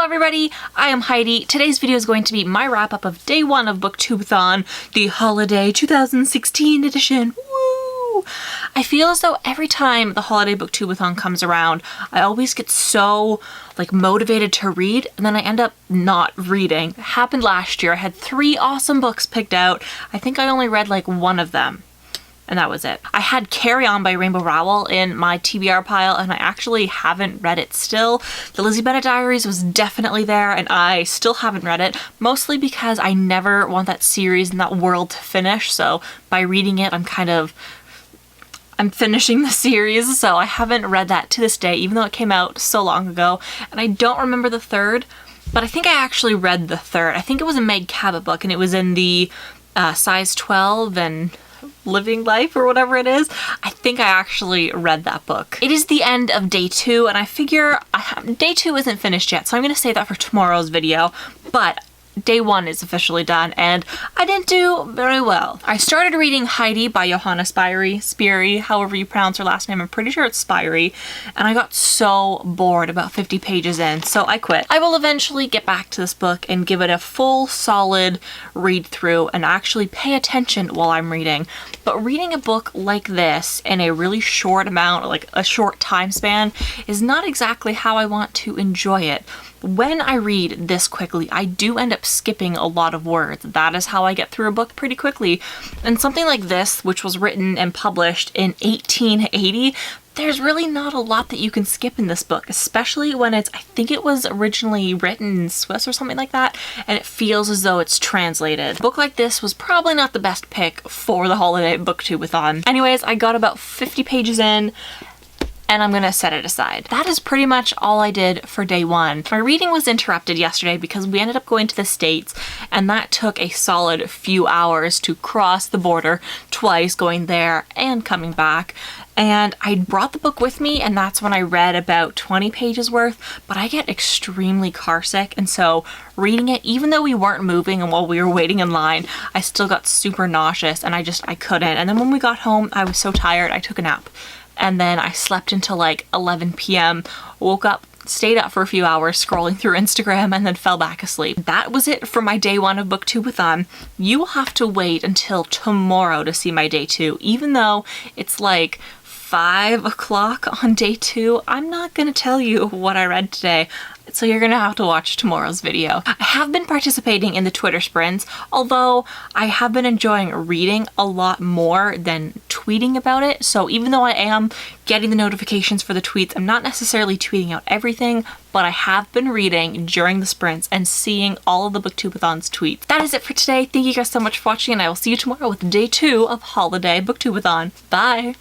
Hello everybody, I am Heidi. Today's video is going to be my wrap up of day 1 of Booktubeathon, the holiday 2016 edition. Woo! I feel as though every time the holiday Booktubeathon comes around, I always get so motivated to read and then I end up not reading. It happened last year. I had 3 awesome books picked out. I think I only read one of them. And that was it. I had Carry On by Rainbow Rowell in my TBR pile and I actually haven't read it still. The Lizzie Bennet Diaries was definitely there and I still haven't read it, mostly because I never want that series and that world to finish, so by reading it I'm finishing the series, so I haven't read that to this day, even though it came out so long ago. And I don't remember the third, but I think I actually read the third. I think it was a Meg Cabot book and it was in the size 12 and Living Life or whatever it is. I think I actually read that book. It is the end of day 2 and I figure day 2 isn't finished yet, so I'm going to save that for tomorrow's video, but day 1 is officially done and I didn't do very well. I started reading Heidi by Johanna Spyri, however you pronounce her last name. I'm pretty sure it's Spyri, and I got so bored about 50 pages in, so I quit. I will eventually get back to this book and give it a full, solid read through and actually pay attention while I'm reading. But reading a book like this in a really short amount, a short time span, is not exactly how I want to enjoy it. When I read this quickly, I do end up skipping a lot of words. That is how I get through a book pretty quickly. And something like this, which was written and published in 1880, there's really not a lot that you can skip in this book, especially when I think it was originally written in Swiss or something like that, and it feels as though it's translated. A book like this was probably not the best pick for the holiday Booktubeathon. Anyways, I got about 50 pages in, and I'm gonna set it aside. That is pretty much all I did for day 1. My reading was interrupted yesterday because we ended up going to the States, and that took a solid few hours to cross the border twice, going there and coming back. And I brought the book with me, and that's when I read about 20 pages worth, but I get extremely carsick, and so reading it, even though we weren't moving and while we were waiting in line, I still got super nauseous and I couldn't. And then when we got home, I was so tired, I took a nap. And then I slept until 11 p.m., woke up, stayed up for a few hours scrolling through Instagram, and then fell back asleep. That was it for my day 1 of Booktubeathon. You will have to wait until tomorrow to see my day 2, even though it's 5 o'clock on day 2. I'm not gonna tell you what I read today, so you're gonna have to watch tomorrow's video. I have been participating in the Twitter sprints, although I have been enjoying reading a lot more than tweeting about it. So even though I am getting the notifications for the tweets, I'm not necessarily tweeting out everything, but I have been reading during the sprints and seeing all of the Booktubeathon's tweets. That is it for today. Thank you guys so much for watching, and I will see you tomorrow with day 2 of holiday Booktubeathon. Bye!